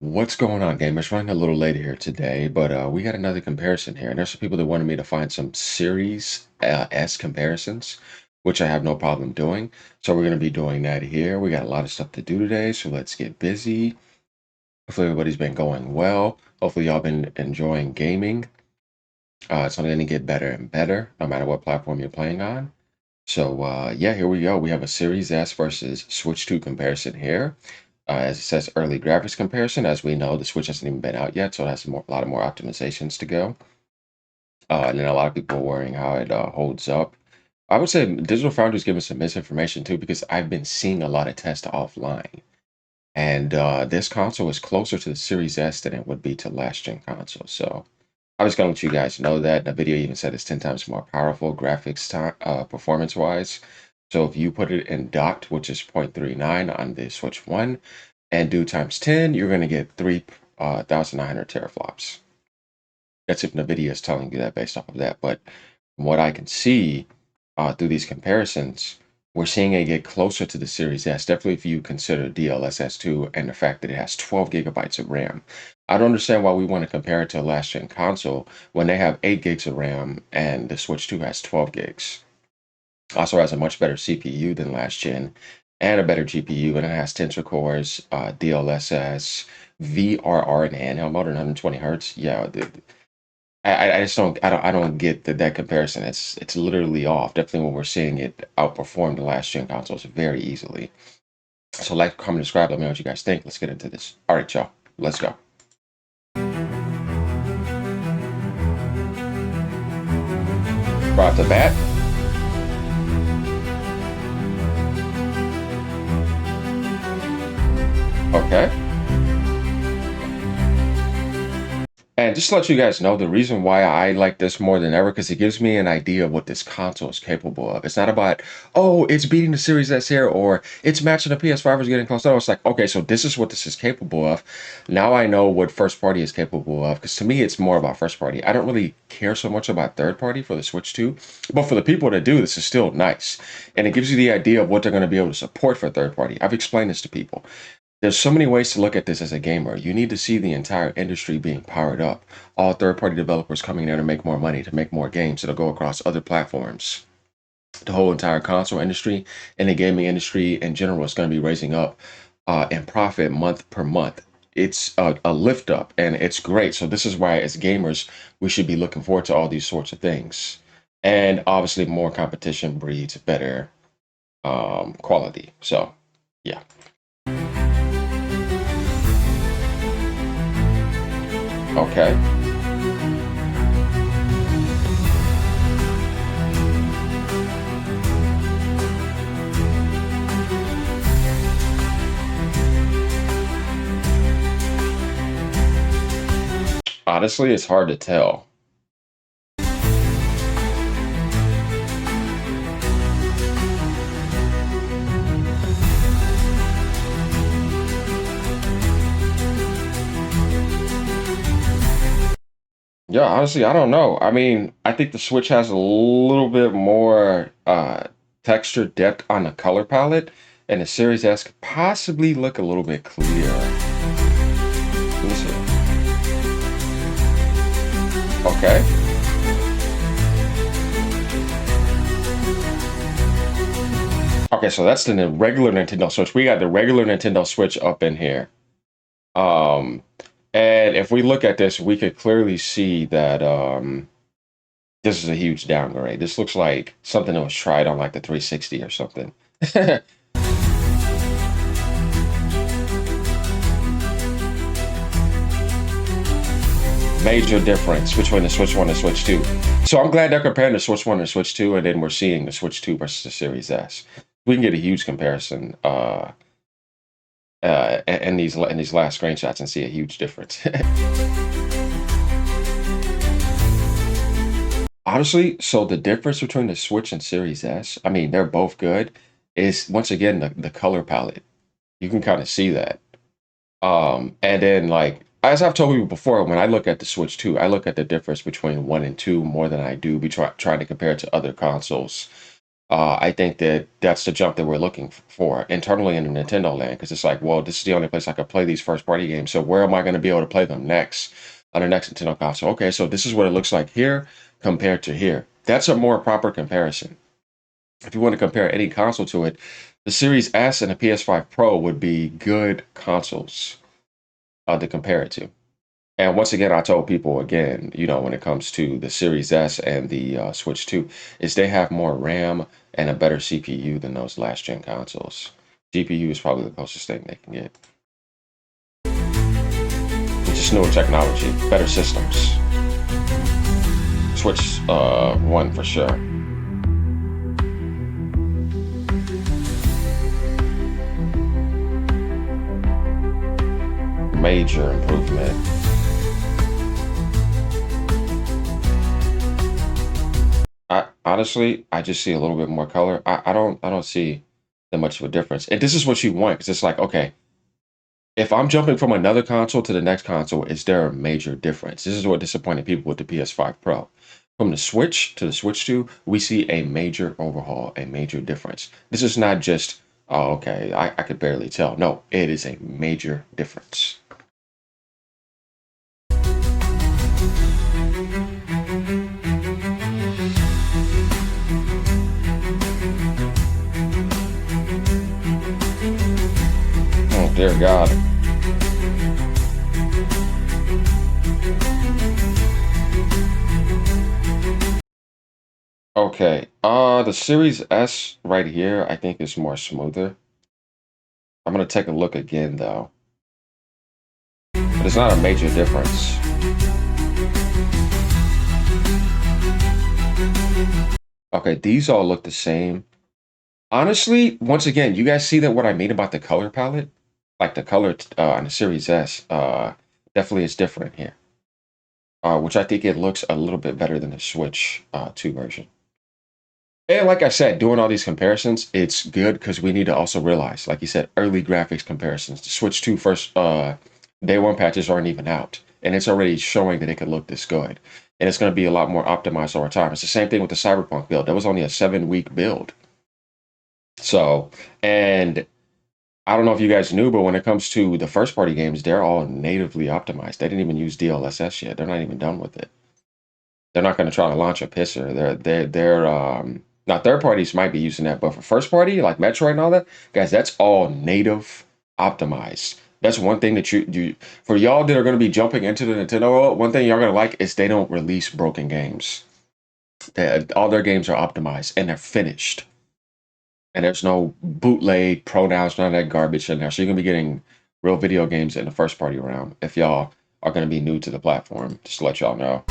What's going on, gamers? Running a little late here today, but we got another comparison here. And there's some people that wanted me to find some Series S comparisons, which I have no problem doing. So we're going to be doing that here. We got a lot of stuff to do today, so let's get busy. Hopefully everybody's been going well. Hopefully y'all been enjoying gaming. It's only going to get better and better, no matter what platform you're playing on. So yeah, here we go. We have a Series S versus Switch 2 comparison here. As it says, early graphics comparison. As we know, the Switch hasn't even been out yet, so it has a lot of more optimizations to go. And then a lot of people are worrying how it holds up. I would say Digital Foundry's giving some misinformation too, because I've been seeing a lot of tests offline. And this console is closer to the Series S than it would be to last gen consoles. So I was going to let you guys know that. The video even said it's 10 times more powerful graphics time, performance-wise. So if you put it in docked, which is 0.39 on the Switch 1, and do times 10, you're going to get 3,900 teraflops. That's if NVIDIA is telling you that based off of that. But from what I can see through these comparisons, we're seeing it get closer to the Series S. Definitely if you consider DLSS 2 and the fact that it has 12 gigabytes of RAM. I don't understand why we want to compare it to a last gen console when they have 8 gigs of RAM and the Switch 2 has 12 gigs. Also has a much better CPU than last gen and a better GPU, and it has Tensor cores, DLSS, VRR, and handheld mode, and 120 hertz. Yeah, I just don't get that comparison. It's literally off. Definitely when we're seeing it outperform the last gen consoles very easily. So like, comment, subscribe. Let me know what you guys think. Let's get into this. All right, y'all. Let's go. Right off the bat. Okay. And just to let you guys know, the reason why I like this more than ever, because it gives me an idea of what this console is capable of. It's not about, oh, it's beating the Series S here, or it's matching the PS5 is getting close. No, it's like, okay, so this is what this is capable of. Now I know what first party is capable of, because to me, it's more about first party. I don't really care so much about third party for the Switch 2, but for the people that do, this is still nice. And it gives you the idea of what they're going to be able to support for third party. I've explained this to people. There's so many ways to look at this as a gamer. You need to see the entire industry being powered up. All third-party developers coming there to make more money, to make more games that'll go across other platforms. The whole entire console industry and the gaming industry in general is going to be raising up in profit month per month. It's a lift up and it's great. So this is why as gamers, we should be looking forward to all these sorts of things. And obviously more competition breeds better quality. So yeah. Okay. Honestly, it's hard to tell. Yeah, honestly, I don't know. I mean, I think the Switch has a little bit more texture depth on the color palette, and the Series S could possibly look a little bit clearer. Let me see. Okay. Okay, so that's the regular Nintendo Switch. We got the regular Nintendo Switch up in here. Um, and if we look at this, we could clearly see that this is a huge downgrade. This looks like something that was tried on like the 360 or something. Major difference between the Switch 1 and Switch 2. So I'm glad they're comparing the Switch 1 and Switch 2, and then we're seeing the Switch 2 versus the Series S. We can get a huge comparison in these last screenshots and see a huge difference. Honestly, so the difference between the Switch and Series S, I mean, they're both good, is once again the color palette. You can kind of see that. And then like as I've told you before, when I look at the Switch 2, I look at the difference between 1 and 2 more than I do trying to compare it to other consoles. I think that that's the jump that we're looking for internally in the Nintendo land, because it's like, well, this is the only place I could play these first party games. So where am I going to be able to play them next on the next Nintendo console? Okay, so this is what it looks like here compared to here. That's a more proper comparison. If you want to compare any console to it, the Series S and the PS5 Pro would be good consoles to compare it to. And once again, I told people again, when it comes to the Series S and the Switch 2, is they have more RAM and a better CPU than those last gen consoles. GPU is probably the closest thing they can get. It's just newer technology, better systems. Switch 1 for sure. Major improvement. I just see a little bit more color. I don't see that much of a difference. And this is what you want, because it's like, okay, if I'm jumping from another console to the next console, is there a major difference? This is what disappointed people with the PS5 Pro. From the Switch to the Switch 2, we see a major overhaul, a major difference. This is not just, oh, okay, I could barely tell. No, it is a major difference. Oh, dear God. Okay, the Series S right here, I think is more smoother. I'm gonna take a look again though, but it's not a major difference. Okay, these all look the same. Honestly, once again, you guys see that what I mean about the color palette? Like the color on the Series S, definitely is different here. Which I think it looks a little bit better than the Switch 2 version. And like I said, doing all these comparisons, it's good because we need to also realize, like you said, early graphics comparisons. The Switch 2 first day one patches aren't even out, and it's already showing that it can look this good. And it's going to be a lot more optimized over time. It's the same thing with the Cyberpunk build. That was only a 7-week build. So, and I don't know if you guys knew, but when it comes to the first party games, they're all natively optimized. They didn't even use DLSS yet. They're not even done with it. They're not going to try to launch a pisser. They're now third parties might be using that, but for first party like Metroid and all that, guys, that's all native optimized. That's one thing that you for y'all that are going to be jumping into the Nintendo world. One thing y'all going to like is they don't release broken games. All their games are optimized and they're finished. And there's no bootleg pronouns, none of that garbage in there. So you're gonna be getting real video games in the first party realm if y'all are gonna be new to the platform, just to let y'all know.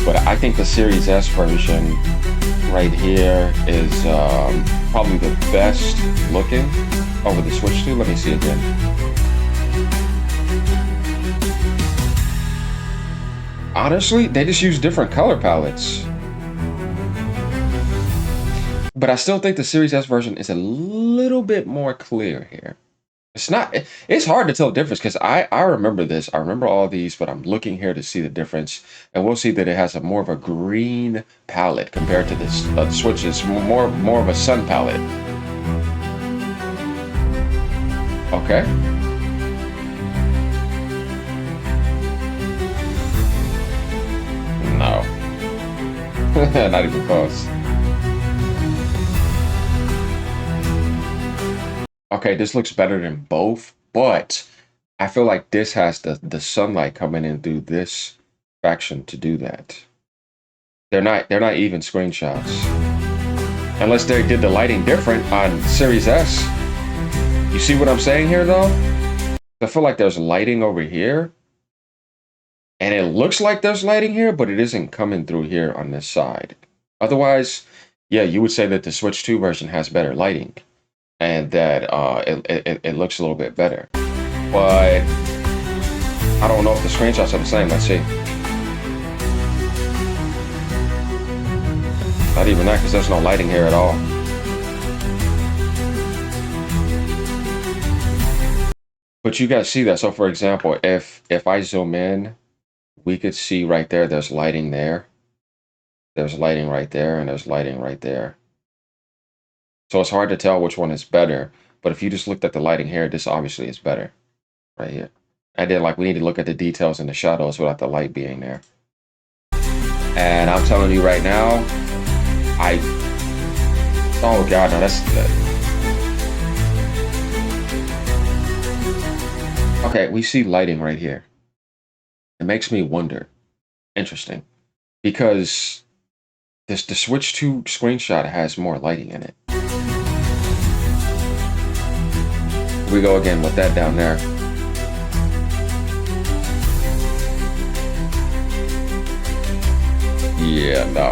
But I think the Series S version right here is probably the best looking over the Switch 2. Let me see again. Honestly, they just use different color palettes. But I still think the Series S version is a little bit more clear here. It's not, it's hard to tell the difference because I remember this. I remember all these, but I'm looking here to see the difference. And we'll see that it has a more of a green palette compared to this. The Switch is more of a sun palette. Okay. No. Not even close. Okay, this looks better than both, but I feel like this has the sunlight coming in through this faction to do that. They're not even screenshots. Unless they did the lighting different on Series S. You see what I'm saying here though? I feel like there's lighting over here. And it looks like there's lighting here, but it isn't coming through here on this side. Otherwise, yeah, you would say that the Switch 2 version has better lighting. And that it looks a little bit better. But I don't know if the screenshots are the same. Let's see. Not even that, because there's no lighting here at all. But you guys see that. So for example, if I zoom in, we could see right there, there's lighting there. There's lighting right there, and there's lighting right there. So it's hard to tell which one is better. But if you just looked at the lighting here, this obviously is better right here. And then like we need to look at the details in the shadows without the light being there. And I'm telling you right now, I oh god, no, that's okay. We see lighting right here. It makes me wonder. Interesting, because this the Switch 2 screenshot has more lighting in it. We go again with that down there. Yeah, no.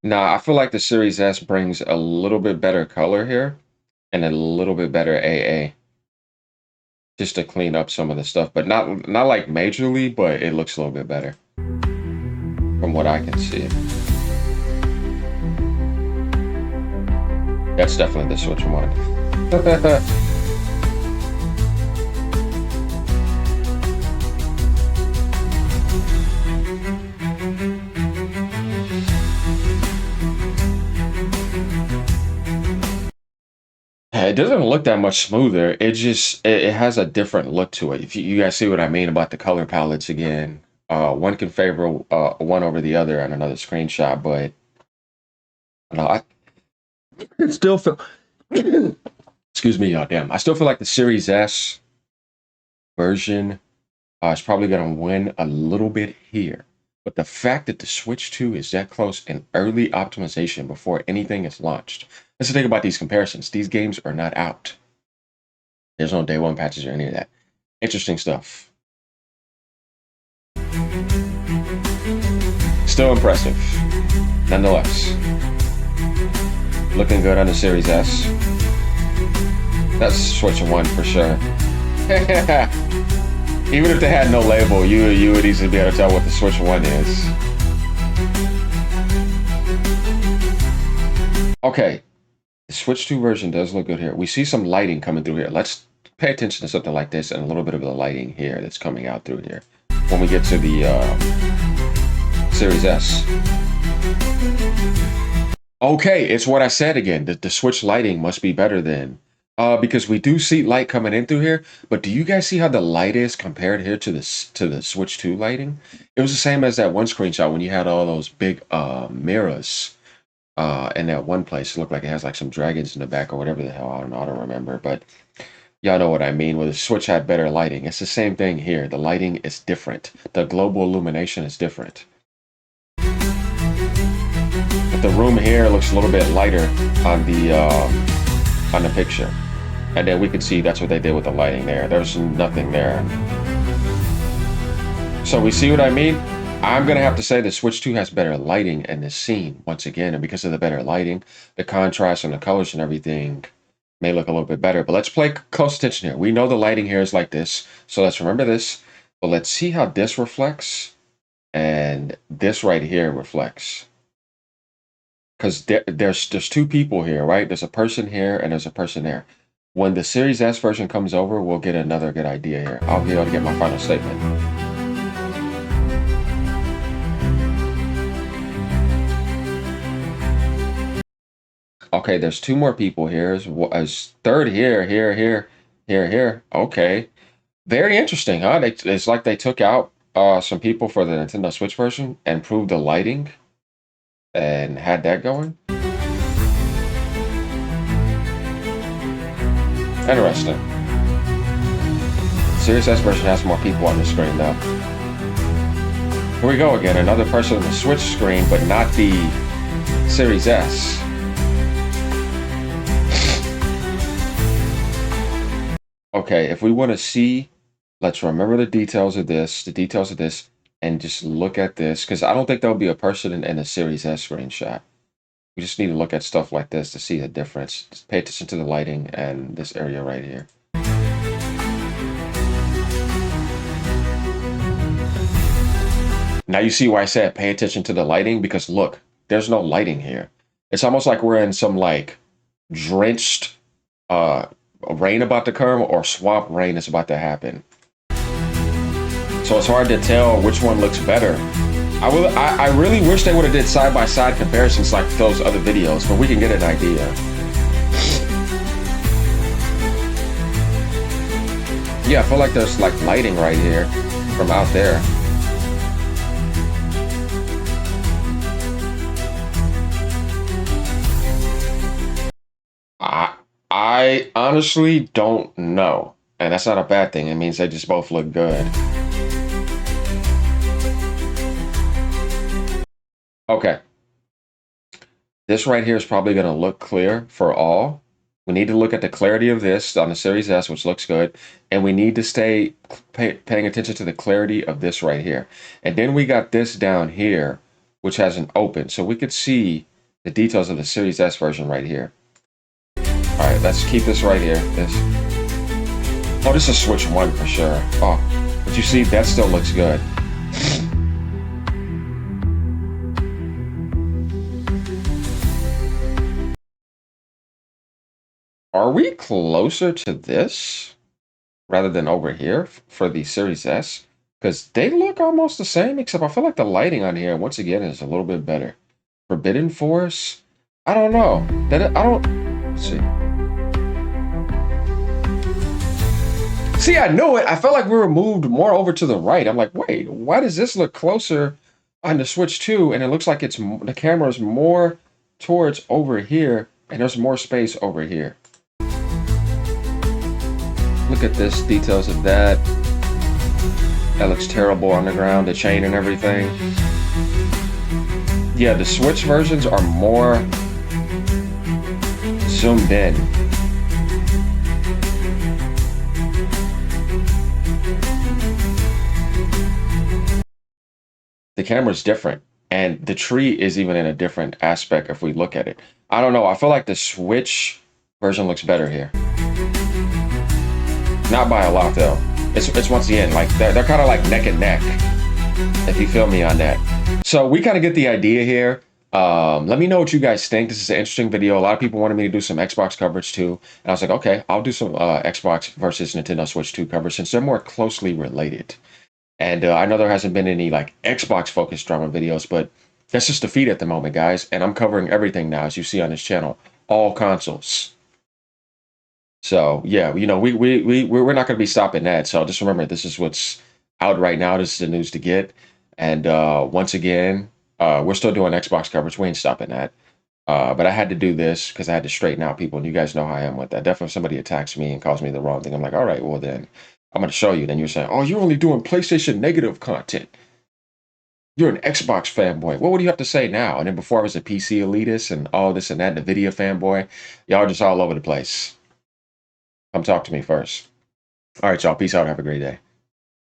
Nah, I feel like the Series S brings a little bit better color here and a little bit better AA just to clean up some of the stuff, but not like majorly, but it looks a little bit better from what I can see. That's definitely the Switch one. It doesn't look that much smoother. It has a different look to it. If you guys see what I mean about the color palettes again, one can favor one over the other on another screenshot, but no, I still feel. Excuse me, y'all. Damn, I still feel like the Series S version is probably going to win a little bit here. But the fact that the Switch 2 is that close in early optimization before anything is launched. That's the thing about these comparisons. These games are not out. There's no day one patches or any of that. Interesting stuff. Still impressive. Nonetheless. Looking good on the Series S. That's Switch 1 for sure. Even if they had no label, you would easily be able to tell what the Switch 1 is. Okay, the Switch 2 version does look good here. We see some lighting coming through here. Let's pay attention to something like this and a little bit of the lighting here that's coming out through here when we get to the Series S. Okay, it's what I said again. The Switch lighting must be better than because we do see light coming in through here, but do you guys see how the light is compared here to the Switch 2 lighting? It was the same as that one screenshot when you had all those big mirrors in that one place. It looked like it has like some dragons in the back or whatever the hell. I don't know. I don't remember, but y'all know what I mean. Where the Switch had better lighting. It's the same thing here. The lighting is different. The global illumination is different. But the room here looks a little bit lighter on the picture. And then we can see that's what they did with the lighting there. There's nothing there. So we see what I mean? I'm going to have to say the Switch 2 has better lighting in this scene once again. And because of the better lighting, the contrast and the colors and everything may look a little bit better. But let's play close attention here. We know the lighting here is like this. So let's remember this. But let's see how this reflects and this right here reflects. Because there's two people here, right? There's a person here and there's a person there. When the Series S version comes over, we'll get another good idea here. I'll be able to get my final statement. Okay, there's two more people here. As third here. Okay. Very interesting, huh? It's like they took out some people for the Nintendo Switch version and improved the lighting and had that going. Interesting. Series S version has more people on the screen though. Here we go again. Another person on the Switch screen, but not the Series S. Okay, if we want to see, let's remember the details of this, and just look at this, because I don't think there'll be a person in a Series S screenshot. We just need to look at stuff like this to see the difference. Just pay attention to the lighting and this area right here. Now you see why I said pay attention to the lighting, because look, there's no lighting here. It's almost like we're in some like drenched uh, rain about to come or swamp rain is about to happen. So it's hard to tell which one looks better. I really wish they would have did side-by-side comparisons like those other videos, but we can get an idea. Yeah, I feel like there's like lighting right here from out there. I honestly don't know. And that's not a bad thing. It means they just both look good. Okay. This right here is probably going to look clear for all. We need to look at the clarity of this on the Series S, which looks good. And we need to stay paying attention to the clarity of this right here. And then we got this down here, which has an open. So we could see the details of the Series S version right here. All right, let's keep this right here. Oh, this is Switch 1 for sure. Oh, but you see, that still looks good. Are we closer to this rather than over here for the Series S? Because they look almost the same, except I feel like the lighting on here, once again, is a little bit better. Forbidden Force? I don't know. I don't... Let's see. See, I knew it. I felt like we were moved more over to the right. I'm like, wait, why does this look closer on the Switch 2? And it looks like it's the camera is more towards over here, and there's more space over here. Look at this, details of that. That looks terrible on the ground, the chain and everything. Yeah, the Switch versions are more zoomed in. The camera's different, and the tree is even in a different aspect if we look at it. I don't know, I feel like the Switch version looks better here. Not by a lot though. It's once again like they're kind of like neck and neck, if you feel me on that. So we kind of get the idea here. Let me know what you guys think. This is an interesting video. A lot of people wanted me to do some Xbox coverage too, and I was like, okay, I'll do some Xbox versus Nintendo Switch 2 coverage since they're more closely related. And I know there hasn't been any like Xbox focused drama videos, but that's just the feed at the moment, guys. And I'm covering everything now, as you see on this channel, all consoles. So yeah, you know, we're not going to be stopping that. So just remember, this is what's out right now. This is the news to get. And once again, we're still doing Xbox coverage. We ain't stopping that. But I had to do this because I had to straighten out people. And you guys know how I am with that. Definitely if somebody attacks me and calls me the wrong thing, I'm like, all right, well then I'm going to show you. Then you're saying, oh, you're only doing PlayStation negative content. You're an Xbox fanboy. What would you have to say now? And then before I was a PC elitist and all this and that, the video fanboy, y'all just all over the place. Come talk to me first. All right, y'all. Peace out. Have a great day.